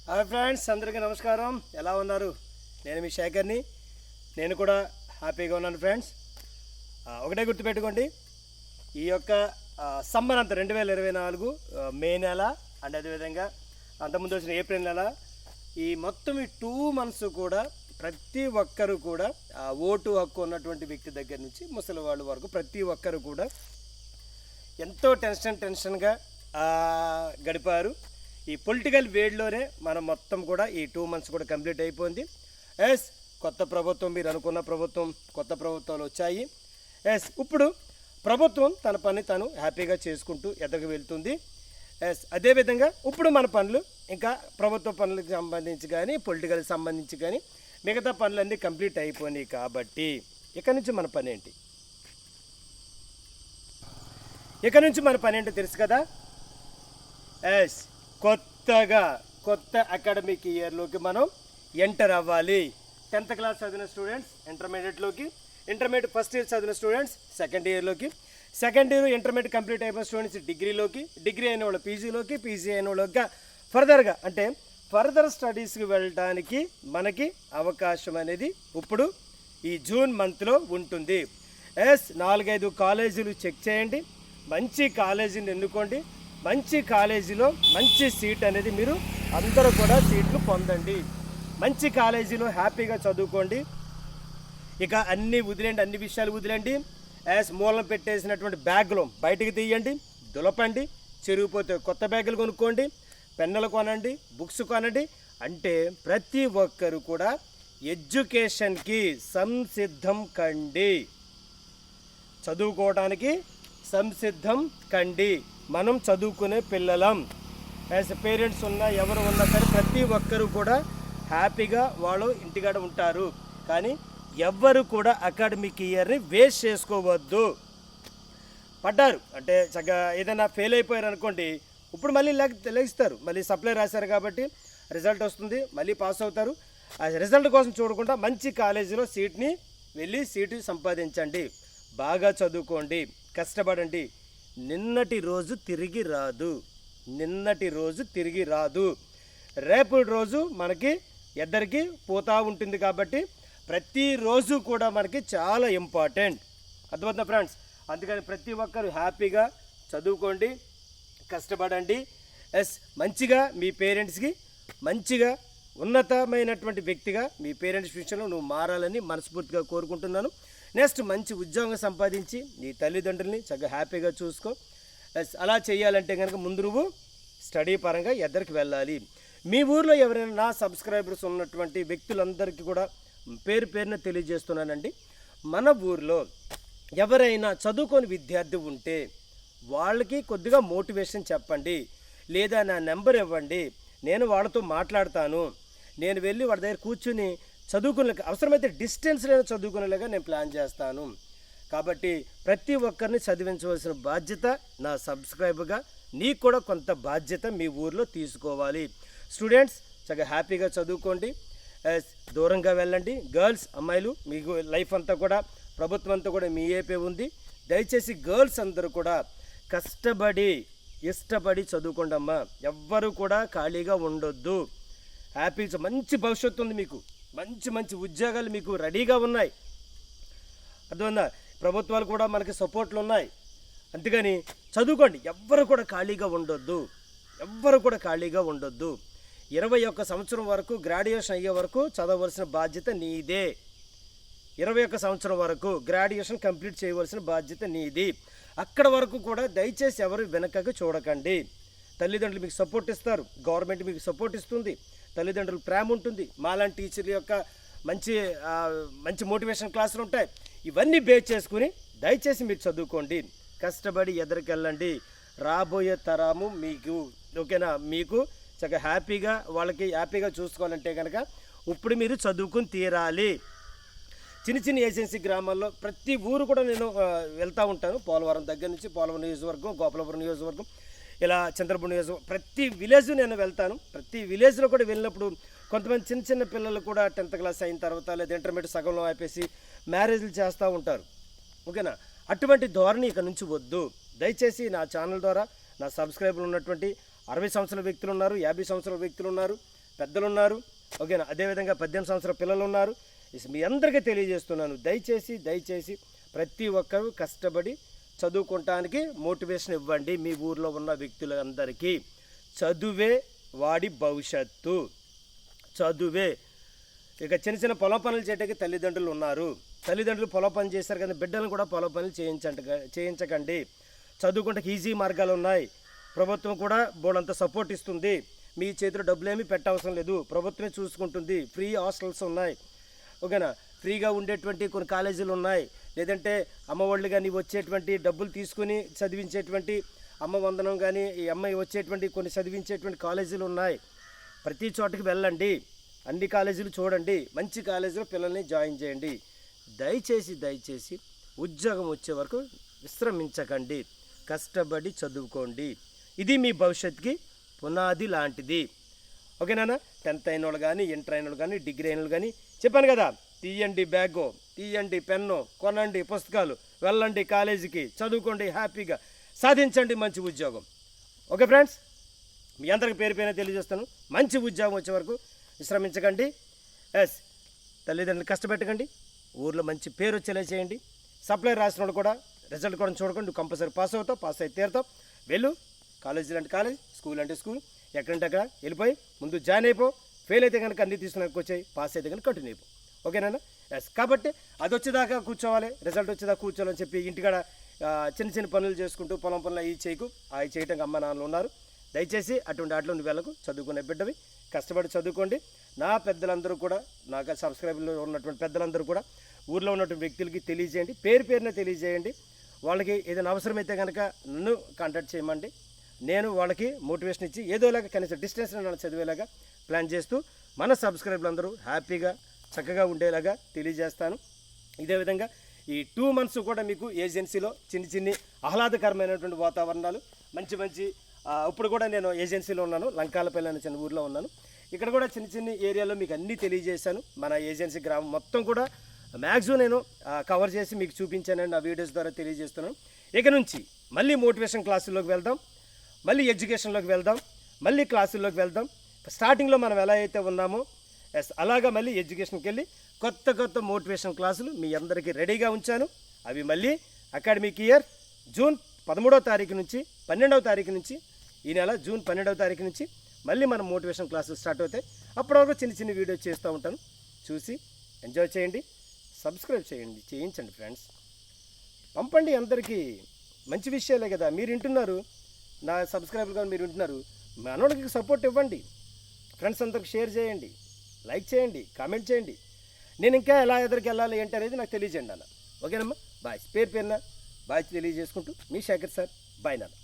Hi friends, అందరికీ నమస్కారం. ఎలా ఉన్నారు? నేను మీ శేఖర్ని. నేను కూడా హ్యాపీగా ఉన్నాను ఫ్రెండ్స్. ఒకటే గుర్తుపెట్టుకోండి, ఈ యొక్క సమ్మర్ అంతా 2024 మే నెల అండ్ అదేవిధంగా అంతకుముందు వచ్చిన ఏప్రిల్ నెల, ఈ మొత్తం ఈ 2 months కూడా ప్రతి ఒక్కరు కూడా ఓటు హక్కు ఉన్నటువంటి వ్యక్తి దగ్గర నుంచి ముసలి వాళ్ళ వరకు ప్రతి ఒక్కరు కూడా ఎంతో టెన్షన్గా గడిపారు. ఈ పొలిటికల్ వేడ్లోనే మనం మొత్తం కూడా ఈ 2 months కూడా కంప్లీట్ అయిపోయింది. ఎస్, కొత్త ప్రభుత్వం, మీరు అనుకున్న ప్రభుత్వం, కొత్త ప్రభుత్వాలు వచ్చాయి. ఎస్, ఇప్పుడు ప్రభుత్వం తన పని తను హ్యాపీగా చేసుకుంటూ ఎదగ వెళ్తుంది. ఎస్, అదేవిధంగా ఇప్పుడు మన పనులు ఇంకా ప్రభుత్వ పనులకు సంబంధించి కానీ పొలిటికల్కి సంబంధించి కానీ మిగతా పనులన్నీ కంప్లీట్ అయిపోయినాయి. కాబట్టి ఇక నుంచి మన పని ఏంటి? ఇక నుంచి మన పని ఏంటో తెలుసు కదా. ఎస్, కొత్త అకాడమిక్ ఇయర్లోకి మనం ఎంటర్ అవ్వాలి. 10th class చదివిన స్టూడెంట్స్ ఇంటర్మీడియట్లోకి, ఇంటర్మీడియట్ ఫస్ట్ ఇయర్ చదివిన స్టూడెంట్స్ సెకండ్ ఇయర్లోకి, సెకండ్ ఇయర్ ఇంటర్మీడియట్ కంప్లీట్ అయిపోయిన స్టూడెంట్స్ డిగ్రీలోకి, డిగ్రీ అయిన వాళ్ళు పీజీలోకి, పీజీ అయిన వాళ్ళకి ఫర్దర్గా అంటే ఫర్దర్ స్టడీస్కి వెళ్ళడానికి మనకి అవకాశం అనేది ఇప్పుడు ఈ జూన్ మంత్లో ఉంటుంది. ఎస్, 4-5 కాలేజీలు చెక్ చేయండి. మంచి కాలేజీని ఎన్నుకోండి. మంచి కాలేజీలో మంచి సీట్ అనేది మీరు అందరూ కూడా సీట్లు పొందండి. మంచి కాలేజీలో హ్యాపీగా చదువుకోండి. ఇక అన్ని వదిలేండి, అన్ని విషయాలు వదిలేండి. యాజ్ మూలం పెట్టేసినటువంటి బ్యాగులు బయటికి తీయండి, దులపండి. చెరిగిపోతే కొత్త బ్యాగులు కొనుక్కోండి, పెన్నులు కొనండి, బుక్స్ కొనండి. అంటే ప్రతి ఒక్కరు కూడా ఎడ్యుకేషన్కి సంసిద్ధం కండి, చదువుకోవడానికి సంసిద్ధం కండి. మనం చదువుకునే పిల్లలం. యాజ్ పేరెంట్స్ ఉన్నా ఎవరు ఉన్నా సరే ప్రతి ఒక్కరు కూడా హ్యాపీగా వాళ్ళు ఇంటికాడ ఉంటారు. కానీ ఎవ్వరు కూడా అకాడమిక్ ఇయర్ని వేస్ట్ చేసుకోవద్దు. పడ్డారు అంటే చక్కగా ఏదైనా ఫెయిల్ అయిపోయారు అనుకోండి, ఇప్పుడు మళ్ళీ లెగిస్తారు. మళ్ళీ సప్లై రాశారు కాబట్టి రిజల్ట్ వస్తుంది, మళ్ళీ పాస్ అవుతారు. ఆ రిజల్ట్ కోసం చూడకుండా మంచి కాలేజీలో సీట్ని వెళ్ళి సీటు సంపాదించండి. బాగా చదువుకోండి, కష్టపడండి. నిన్నటి రోజు తిరిగి రాదు, నిన్నటి రోజు తిరిగి రాదు. రేపటి రోజు మనకి ఎద్దరికి పోతూ ఉంటుంది. కాబట్టి ప్రతిరోజు కూడా మనకి చాలా ఇంపార్టెంట్. అర్థమవుతుందా ఫ్రెండ్స్? అందుకని ప్రతి ఒక్కరు హ్యాపీగా చదువుకోండి, కష్టపడండి. ఎస్, మంచిగా మీ పేరెంట్స్కి మంచిగా ఉన్నతమైనటువంటి వ్యక్తిగా మీ పేరెంట్స్ విషయంలో నువ్వు మారాలని మనస్ఫూర్తిగా కోరుకుంటున్నాను. నెక్స్ట్ మంచి ఉద్యోగం సంపాదించి నీ తల్లిదండ్రుల్ని చక్కగా హ్యాపీగా చూసుకో. అలా చేయాలంటే కనుక ముందు నువ్వు స్టడీ పరంగా ఎద్దరికి వెళ్ళాలి. మీ ఊర్లో ఎవరైనా నా సబ్స్క్రైబర్స్ ఉన్నటువంటి వ్యక్తులందరికీ కూడా పేరు పేరున తెలియజేస్తున్నానండి. మన ఊర్లో ఎవరైనా చదువుకొని విద్యార్థి ఉంటే వాళ్ళకి కొద్దిగా మోటివేషన్ చెప్పండి, లేదా నా నెంబర్ ఇవ్వండి. నేను వాళ్ళతో మాట్లాడతాను. నేను వెళ్ళి వాళ్ళ దగ్గర కూర్చుని చదువుకునే, అవసరమైతే డిస్టెన్స్లో చదువుకునేలాగా నేను ప్లాన్ చేస్తాను. కాబట్టి ప్రతి ఒక్కరిని చదివించవలసిన బాధ్యత నా సబ్స్క్రైబర్గా నీకు కూడా కొంత బాధ్యత మీ ఊర్లో తీసుకోవాలి. స్టూడెంట్స్ చక్కగా హ్యాపీగా చదువుకోండి, దూరంగా వెళ్ళండి. గర్ల్స్, అమ్మాయిలు, మీకు లైఫ్ అంతా కూడా ప్రభుత్వం అంతా కూడా మీ ఏపీ ఉంది. దయచేసి గర్ల్స్ అందరూ కూడా కష్టపడి ఇష్టపడి చదువుకోండి అమ్మా. ఎవ్వరూ కూడా ఖాళీగా ఉండొద్దు. హ్యాపీగా మంచి భవిష్యత్తు ఉంది మీకు, మంచి మంచి ఉద్యోగాలు మీకు రెడీగా ఉన్నాయి. అర్థమైందా? ప్రభుత్వాలు కూడా మనకి సపోర్ట్లు ఉన్నాయి. అంతేగాని చదువుకోండి. ఎవ్వరు కూడా ఖాళీగా ఉండొద్దు, ఎవ్వరు కూడా ఖాళీగా ఉండొద్దు. 21 సంవత్సరం వరకు గ్రాడ్యుయేషన్ అయ్యే వరకు చదవవలసిన బాధ్యత నీదే. 21 సంవత్సరం వరకు గ్రాడ్యుయేషన్ కంప్లీట్ చేయవలసిన బాధ్యత నీది. అక్కడ వరకు కూడా దయచేసి ఎవరు వెనకకు చూడకండి. తల్లిదండ్రులు మీకు సపోర్ట్ ఇస్తారు, గవర్నమెంట్ మీకు సపోర్ట్ ఇస్తుంది, తల్లిదండ్రులు ప్రేమ ఉంటుంది, మాలాంటి టీచర్ల యొక్క మంచి మోటివేషన్ క్లాసులు ఉంటాయి. ఇవన్నీ బేస్ చేసుకుని దయచేసి మీరు చదువుకోండి, కష్టపడి ఎదురుకెళ్ళండి. రాబోయే తరము మీకు ఓకేనా, మీకు చక్కగా హ్యాపీగా వాళ్ళకి హ్యాపీగా చూసుకోవాలంటే కనుక ఇప్పుడు మీరు చదువుకుని తీరాలి. చిన్న చిన్న ఏజెన్సీ గ్రామాల్లో ప్రతి ఊరు కూడా నేను వెళ్తూ ఉంటాను. పోలవరం దగ్గర నుంచి పోలవరం నియోజకవర్గం, గోపాలపురం నియోజకవర్గం, ఇలా చంద్రపూర్ నియోజకవర్గం, ప్రతి విలేజ్ నేను వెళ్తాను. ప్రతి విలేజ్లో కూడా వెళ్ళినప్పుడు కొంతమంది చిన్న చిన్న పిల్లలు కూడా 10th class అయిన తర్వాత లేదా ఇంటర్మీడియట్ సగంలో ఆపేసి మ్యారేజ్లు చేస్తూ ఉంటారు. ఓకేనా? అటువంటి ధోరణి ఇక నుంచి వద్దు. దయచేసి నా ఛానల్ ద్వారా నా సబ్స్క్రైబర్లు ఉన్నటువంటి 60 సంవత్సరాల వ్యక్తులు ఉన్నారు, 50 సంవత్సరాల వ్యక్తులు ఉన్నారు, పెద్దలు ఉన్నారు, ఓకేనా, అదేవిధంగా 18 సంవత్సరాల పిల్లలు ఉన్నారు. మీ అందరికీ తెలియజేస్తున్నాను, దయచేసి ప్రతి ఒక్కరూ కష్టపడి చదువుకోవటానికి మోటివేషన్ ఇవ్వండి. మీ ఊర్లో ఉన్న వ్యక్తులందరికీ చదువే వాడి భవిష్యత్తు, చదువే. ఇక చిన్న పొలం పనులు చేయడానికి తల్లిదండ్రులు ఉన్నారు, తల్లిదండ్రులు పొలం పని చేస్తారు కానీ బిడ్డలను కూడా పొలం పనులు చేయించకండి. చదువుకుంటే ఈజీ మార్గాలు ఉన్నాయి, ప్రభుత్వం కూడా బోర్డంత సపోర్ట్ ఇస్తుంది. మీ చేతిలో డబ్బులేమీ పెట్టవసరం లేదు, ప్రభుత్వమే చూసుకుంటుంది. ఫ్రీ హాస్టల్స్ ఉన్నాయి, ఓకేనా, ఫ్రీగా ఉండేటువంటి కొన్ని కాలేజీలు ఉన్నాయి. లేదంటే అమ్మఒళ్ళు కానీ వచ్చేటువంటి డబ్బులు తీసుకుని చదివించేటువంటి అమ్మ వందనం కానీ ఈ అమ్మాయి వచ్చేటువంటి కొన్ని చదివించేటువంటి కాలేజీలు ఉన్నాయి. ప్రతి చోటకి వెళ్ళండి, అన్ని కాలేజీలు చూడండి, మంచి కాలేజీలో పిల్లల్ని జాయిన్ చేయండి. దయచేసి ఉద్యోగం వచ్చే వరకు విశ్రమించకండి, కష్టపడి చదువుకోండి. ఇది మీ భవిష్యత్తుకి పునాది లాంటిది, ఓకేనా. 10th అయిన వాళ్ళు కానీ, ఇంటర్ అయిన వాళ్ళు కానీ, డిగ్రీ అయిన వాళ్ళు కానీ చెప్పాను కదా, తీయండి బ్యాగు, తీయండి పెన్ను, కొనండి పుస్తకాలు, వెళ్ళండి కాలేజీకి, చదువుకోండి, హ్యాపీగా సాధించండి మంచి ఉద్యోగం. ఓకే ఫ్రెండ్స్, మీ అందరికి పేరు తెలియజేస్తాను. మంచి ఉద్యోగం వచ్చే వరకు విశ్రమించకండి. ఎస్, తల్లిదండ్రులు కష్టపెట్టకండి, ఊర్లో మంచి పేరు వచ్చేలా చేయండి. సప్లై రాసిన వాళ్ళు కూడా రిజల్ట్ కూడా చూడకండి, నువ్వు కంపల్సరీ పాస్ అవుతావు, పాస్ అయితే తీరుతావు. వెళ్ళు, కాలేజీలు అంటే కాలేజ్, స్కూల్ అంటే స్కూల్, ఎక్కడంటే అక్కడ వెళ్ళిపోయి ముందు జాయిన్ అయిపో. ఫెయిల్ అయితే కనుక అన్ని తీసుకున్నాక వచ్చాయి, పాస్ అయితే కనుక కంటిన్యూ అయిపో, ఓకేనా. ఎస్, కాబట్టి అది వచ్చేదాకా కూర్చోవాలి, రిజల్ట్ వచ్చేదాకా కూర్చోవాలని చెప్పి ఇంటికాడ చిన్న పనులు చేసుకుంటూ పొలం పనులు అవి చేయకు, అవి చేయటానికి అమ్మ నాన్నలు ఉన్నారు. దయచేసి అటువంటి ఆటలో నువ్వు వెళ్ళకు, చదువుకునే బిడ్డవి, కష్టపడి చదువుకోండి. నా పెద్దలందరూ కూడా, నాకు సబ్స్క్రైబర్లో ఉన్నటువంటి పెద్దలందరూ కూడా ఊర్లో ఉన్నటువంటి వ్యక్తులకి తెలియజేయండి, పేరున తెలియజేయండి. వాళ్ళకి ఏదైనా అవసరమైతే కనుక నన్ను కాంటాక్ట్ చేయమండి. నేను వాళ్ళకి మోటివేషన్ ఇచ్చి ఏదోలాగా కనీసం డిస్టెన్స్ నన్ను చదివేలాగా ప్లాన్ చేస్తూ మన సబ్స్క్రైబర్లు అందరూ హ్యాపీగా చక్కగా ఉండేలాగా తెలియజేస్తాను. ఇదే విధంగా ఈ 2 months కూడా మీకు ఏజెన్సీలో చిన్ని ఆహ్లాదకరమైనటువంటి వాతావరణాలు, మంచి ఇప్పుడు కూడా నేను ఏజెన్సీలో ఉన్నాను, లంకాలపల్లి అనే చిన్న ఊర్లో ఉన్నాను. ఇక్కడ కూడా చిన్న ఏరియాలో మీకు అన్నీ తెలియజేశాను. మన ఏజెన్సీ గ్రామం మొత్తం కూడా మ్యాక్సిమం నేను కవర్ చేసి మీకు చూపించానని నా వీడియోస్ ద్వారా తెలియజేస్తున్నాను. ఇక నుంచి మళ్ళీ మోటివేషన్ క్లాసుల్లోకి వెళ్దాం, మళ్ళీ ఎడ్యుకేషన్లోకి వెళ్దాం, మళ్ళీ క్లాసుల్లోకి వెళ్దాం. స్టార్టింగ్లో మనం ఎలా అయితే ఉన్నామో ఎస్ అలాగా మళ్ళీ ఎడ్యుకేషన్కి వెళ్ళి కొత్త మోటివేషన్ క్లాసులు మీ అందరికీ రెడీగా ఉంచాను. అవి మళ్ళీ అకాడమిక్ ఇయర్ జూన్ 13వ తారీఖు నుంచి 12వ తారీఖు నుంచి, ఈ నెల జూన్ 12వ తారీఖు నుంచి మళ్ళీ మన మోటివేషన్ క్లాసులు స్టార్ట్ అవుతాయి. అప్పటి వరకు చిన్న వీడియో చేస్తూ ఉంటాను, చూసి ఎంజాయ్ చేయండి, సబ్స్క్రైబ్ చేయించండి ఫ్రెండ్స్, పంపండి అందరికీ. మంచి విషయాలే కదా మీరు వింటున్నారు, నా సబ్స్క్రైబర్గా మీరు వింటున్నారు. మనోడికి సపోర్ట్ ఇవ్వండి, ఫ్రెండ్స్ అందరికి షేర్ చేయండి, లైక్ చేయండి, కామెంట్ చేయండి. నేను ఇంకా ఎలా ఎదురుకి వెళ్ళాలి ఏంటి అనేది నాకు తెలియజేయండి అన్న, ఓకేనమ్మా. బాయ్, పేరున బాయ్ తెలియజేసుకుంటూ మీ శేఖర్ సార్, బాయ్ నాన్న.